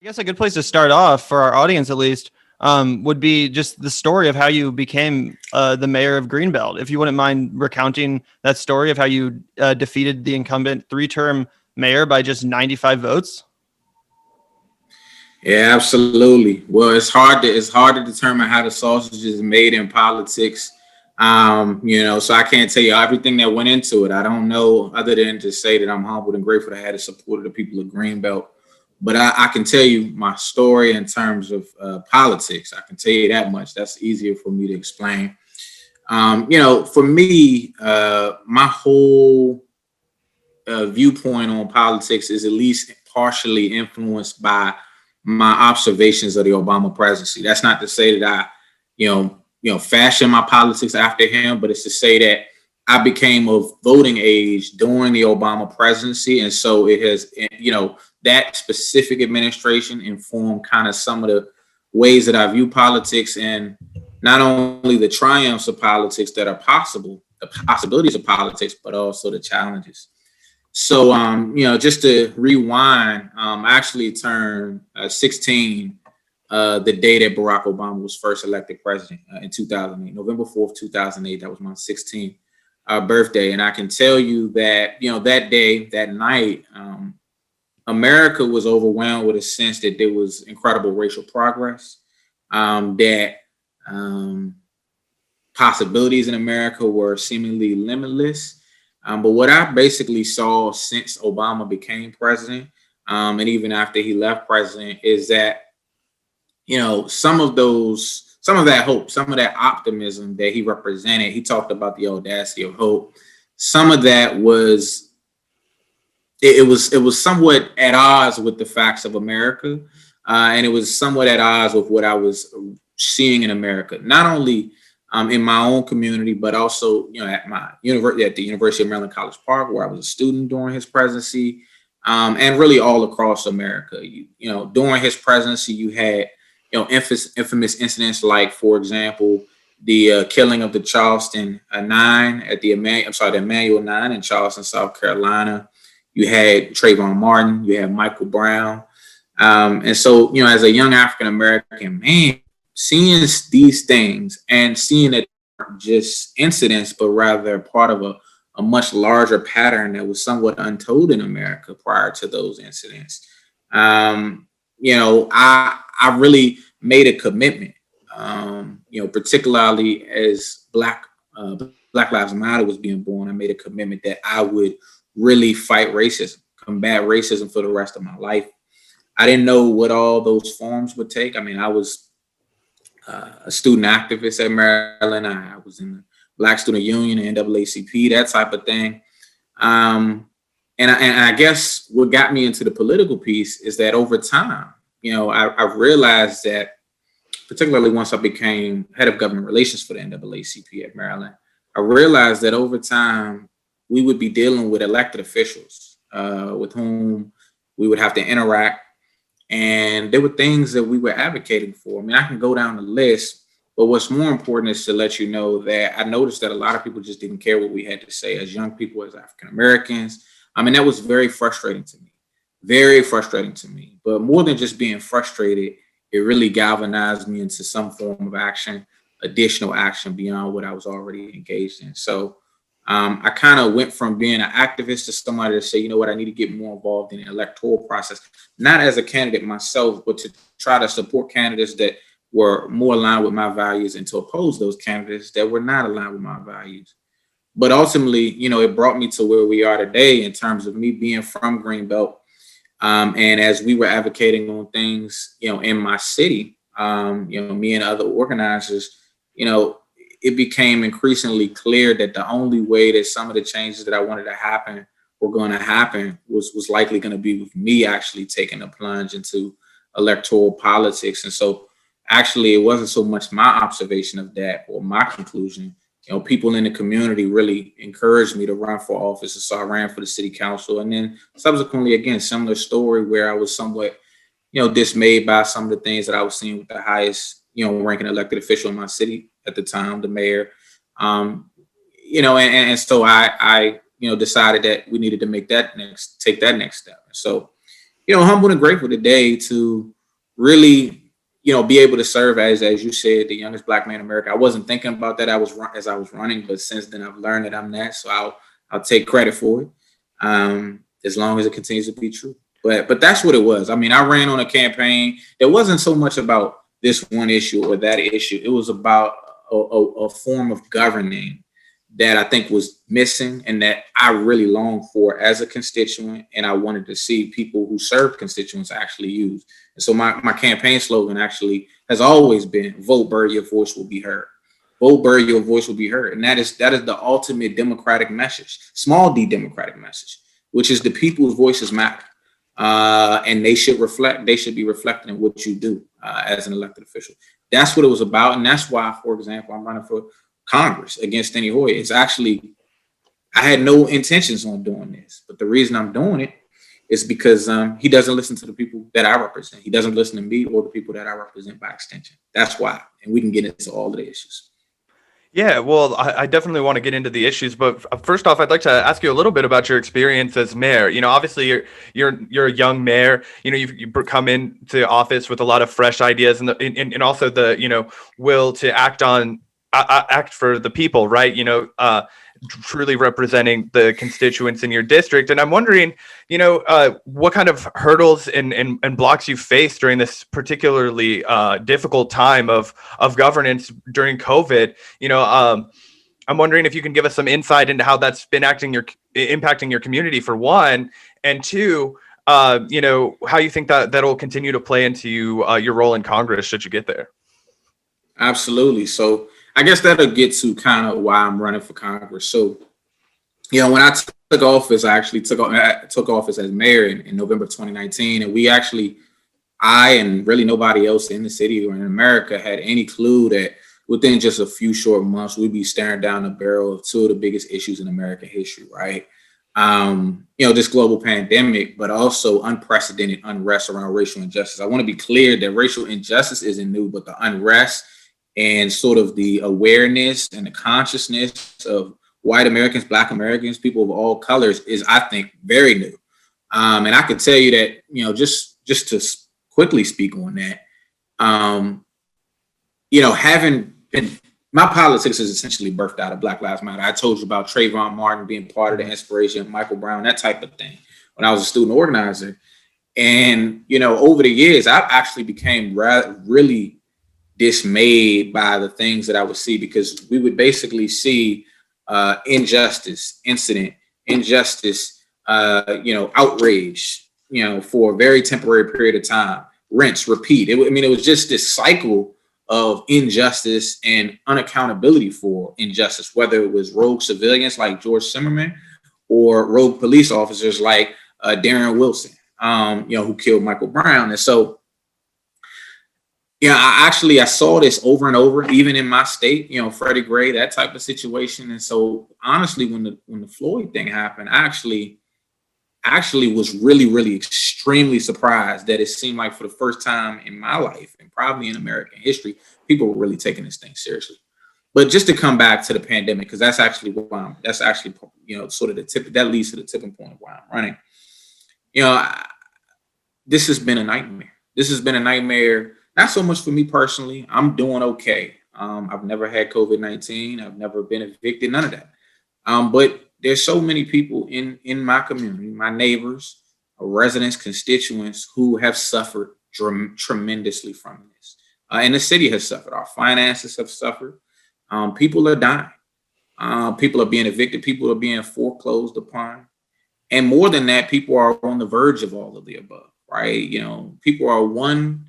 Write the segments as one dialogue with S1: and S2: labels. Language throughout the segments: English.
S1: I guess a good place to start off for our audience, at least, would be just the story of how you became the mayor of Greenbelt. If you wouldn't mind recounting that story of how you defeated the incumbent three-term mayor by just 95 votes.
S2: Yeah, absolutely. Well, it's hard to determine how the sausage is made in politics. So I can't tell you everything that went into it. I don't know other than to say that I'm humbled and grateful to have the support of the people of Greenbelt. But I can tell you my story in terms of politics. I can tell you that much. That's easier for me to explain. For me, my whole viewpoint on politics is at least partially influenced by my observations of the Obama presidency. That's not to say that I, fashion my politics after him, but it's to say that I became of voting age during the Obama presidency. And so it has, that specific administration informed kind of some of the ways that I view politics, and not only the triumphs of politics that are possible, the possibilities of politics, but also the challenges. So, just to rewind, I actually turned 16 the day that Barack Obama was first elected president in 2008, November 4th, 2008. That was my 16th birthday. And I can tell you that, that day, that night, America was overwhelmed with a sense that there was incredible racial progress, that possibilities in America were seemingly limitless. But what I basically saw since Obama became president, and even after he left president, is that, some of that hope, some of that optimism that he represented, he talked about the audacity of hope. Some of that was, it was somewhat at odds with the facts of America. And it was somewhat at odds with what I was seeing in America, not only in my own community, but also, at the University of Maryland College Park, where I was a student during his presidency, and really all across America. During his presidency, you had, infamous incidents like, for example, the killing of the Charleston Nine at the Emmanuel Nine in Charleston, South Carolina. You had Trayvon Martin, you had Michael Brown. And so, as a young African-American man, seeing these things and seeing that aren't just incidents, but rather part of a much larger pattern that was somewhat untold in America prior to those incidents. I really made a commitment, particularly as Black Lives Matter was being born. I made a commitment that I would really fight racism, combat racism for the rest of my life. I didn't know what all those forms would take. I mean, I was a student activist at Maryland. I was in the Black Student Union, the NAACP, that type of thing. And I guess what got me into the political piece is that over time, I've realized that, particularly once I became head of government relations for the NAACP at Maryland, I realized that over time, we would be dealing with elected officials with whom we would have to interact. And there were things that we were advocating for. I mean, I can go down the list, but what's more important is to let you know that I noticed that a lot of people just didn't care what we had to say as young people, as African Americans. I mean, that was very frustrating to me, very frustrating to me. But more than just being frustrated, it really galvanized me into some form of action, additional action beyond what I was already engaged in. So I kind of went from being an activist to somebody to say, you know what, I need to get more involved in the electoral process, not as a candidate myself, but to try to support candidates that were more aligned with my values and to oppose those candidates that were not aligned with my values. But ultimately, it brought me to where we are today in terms of me being from Greenbelt. And as we were advocating on things, in my city, me and other organizers, it became increasingly clear that the only way that some of the changes that I wanted to happen were going to happen was likely going to be with me actually taking a plunge into electoral politics. And so actually, it wasn't so much my observation of that or my conclusion. People in the community really encouraged me to run for office. And so I ran for the city council. And then subsequently, again, similar story where I was somewhat, dismayed by some of the things that I was seeing with the highest, ranking elected official in my city at the time, the mayor. And so I decided that we needed to take that next step. So, humbled and grateful today to really, be able to serve as you said, the youngest Black man in America. I wasn't thinking about that as I was running, but since then I've learned that I'm that. So I'll take credit for it, as long as it continues to be true. But that's what it was. I mean, I ran on a campaign. It wasn't so much about this one issue or that issue. It was about a form of governing that I think was missing and that I really longed for as a constituent, and I wanted to see people who serve constituents actually use. And so my campaign slogan actually has always been, vote Byrd, your voice will be heard. Vote Byrd, your voice will be heard. And that is the ultimate democratic message, small d democratic message, which is the people's voices matter. And they should be reflecting in what you do as an elected official. That's what it was about. And that's why, for example, I'm running for Congress against Steny. It's actually, I had no intentions on doing this, but the reason I'm doing it is because he doesn't listen to the people that I represent. He doesn't listen to me or the people that I represent by extension. That's why. And we can get into all of the issues.
S3: Yeah, well, I definitely want to get into the issues, but first off, I'd like to ask you a little bit about your experience as mayor. Obviously you're a young mayor. You've come into office with a lot of fresh ideas and also the will to act for the people, right? Truly representing the constituents in your district. And I'm wondering, what kind of hurdles and blocks you faced during this particularly difficult time of governance during COVID. I'm wondering if you can give us some insight into how that's been impacting your community, for one, and two, how you think that'll continue to play into your role in Congress should you get there.
S2: Absolutely. So I guess that'll get to kind of why I'm running for Congress. So, when I took office, I actually took office as mayor in November 2019. And I and really nobody else in the city or in America had any clue that within just a few short months, we'd be staring down the barrel of two of the biggest issues in American history, right? This global pandemic, but also unprecedented unrest around racial injustice. I want to be clear that racial injustice isn't new, but the unrest and sort of the awareness and the consciousness of white Americans, Black Americans, people of all colors is, I think, very new. And I can tell you that, just to quickly speak on that, having been, my politics is essentially birthed out of Black Lives Matter. I told you about Trayvon Martin being part of the inspiration of Michael Brown, that type of thing, when I was a student organizer. And, over the years, I actually became really dismayed by the things that I would see, because we would basically see injustice, outrage, for a very temporary period of time, rinse, repeat. It was just this cycle of injustice and unaccountability for injustice, whether it was rogue civilians like George Zimmerman or rogue police officers like Darren Wilson, who killed Michael Brown. And so, I saw this over and over, even in my state, Freddie Gray, that type of situation. And so honestly, when the Floyd thing happened, I actually was really, really extremely surprised that it seemed like for the first time in my life and probably in American history, people were really taking this thing seriously. But just to come back to the pandemic, because that's actually sort of the tip, that leads to the tipping point of why I'm running. This has been a nightmare. Not so much for me personally. I'm doing okay. I've never had COVID-19. I've never been evicted, none of that. But there's so many people in my community, my neighbors, residents, constituents, who have suffered tremendously from this. And the city has suffered. Our finances have suffered. People are dying. People are being evicted. People are being foreclosed upon. And more than that, people are on the verge of all of the above, right? People are one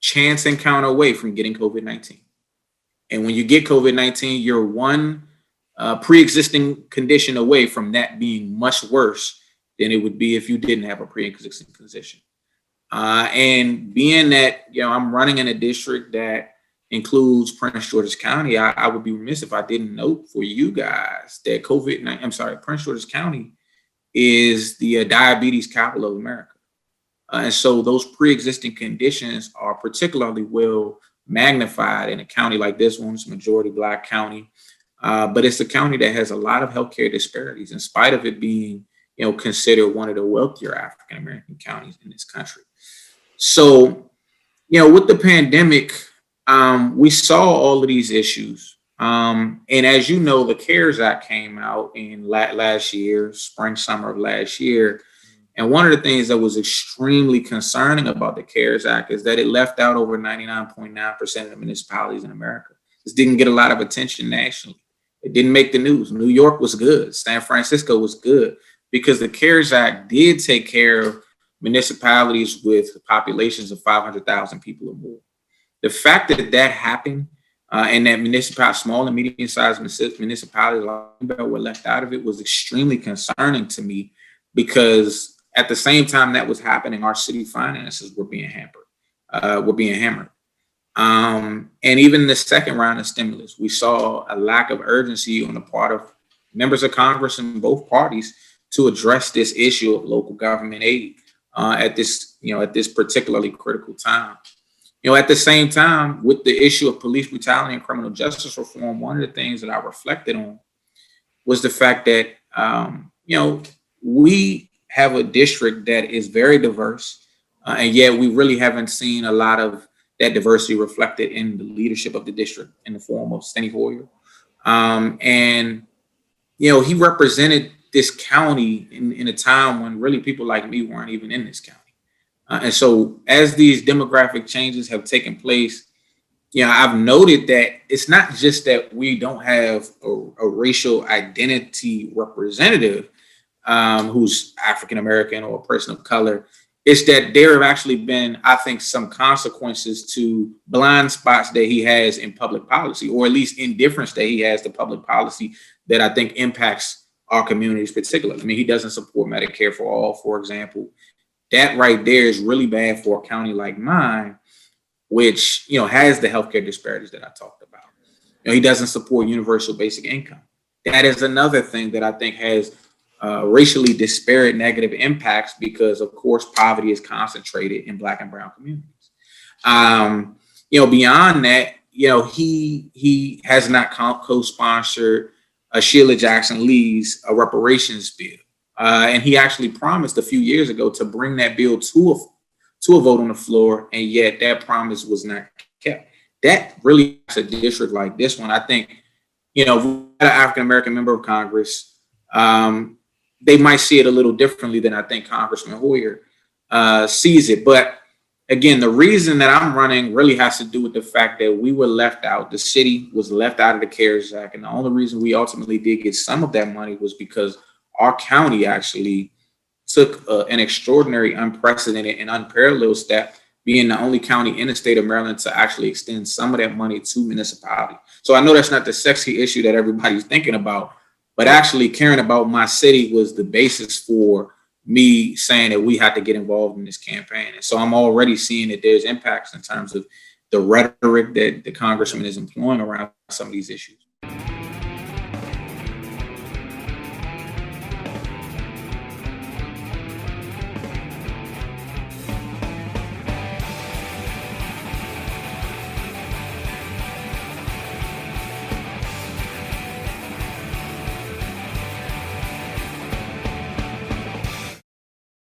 S2: chance encounter away from getting COVID-19. And when you get COVID-19, you're one pre-existing condition away from that being much worse than it would be if you didn't have a pre-existing condition. And being that, I'm running in a district that includes Prince George's County, I would be remiss if I didn't note for you guys that Prince George's County is the diabetes capital of America. And so those pre-existing conditions are particularly well magnified in a county like this one. It's a majority Black county, but it's a county that has a lot of healthcare disparities in spite of it being, considered one of the wealthier African American counties in this country. So, with the pandemic, we saw all of these issues. And as you know, the CARES Act came out in last year, spring, summer of last year. And one of the things that was extremely concerning about the CARES Act is that it left out over 99.9% of the municipalities in America. This didn't get a lot of attention nationally. It didn't make the news. New York was good. San Francisco was good because the CARES Act did take care of municipalities with populations of 500,000 people or more. The fact that that happened and that small and medium-sized municipalities were left out of it was extremely concerning to me, because at the same time that was happening, our city finances were being hampered, and even the second round of stimulus, we saw a lack of urgency on the part of members of Congress in both parties to address this issue of local government aid at this particularly critical time. At the same time, with the issue of police brutality and criminal justice reform, one of the things that I reflected on was the fact that, we have a district that is very diverse, and yet we really haven't seen a lot of that diversity reflected in the leadership of the district in the form of Steny Hoyer. And he represented this county in a time when really people like me weren't even in this county. And so as these demographic changes have taken place, I've noted that it's not just that we don't have a racial identity representative who's African American or a person of color. It's that there have actually been, I think, some consequences to blind spots that he has in public policy, or at least indifference that he has to public policy that I think impacts our communities particularly. I mean, he doesn't support Medicare for all, for example. That right there is really bad for a county like mine, which, has the healthcare disparities that I talked about. He doesn't support universal basic income. That is another thing that I think has racially disparate negative impacts, because of course poverty is concentrated in Black and brown communities. Beyond that, he has not co-sponsored Sheila Jackson Lee's reparations bill, and he actually promised a few years ago to bring that bill to a vote on the floor, and yet that promise was not kept. That really is a district like this one. I think, an African American member of Congress, they might see it a little differently than I think Congressman Hoyer sees it. But again, the reason that I'm running really has to do with the fact that we were left out. The city was left out of the CARES Act. And the only reason we ultimately did get some of that money was because our county actually took an extraordinary, unprecedented, and unparalleled step, being the only county in the state of Maryland to actually extend some of that money to municipalities. So I know that's not the sexy issue that everybody's thinking about, but actually caring about my city was the basis for me saying that we had to get involved in this campaign. And so I'm already seeing that there's impacts in terms of the rhetoric that the congressman is employing around some of these issues.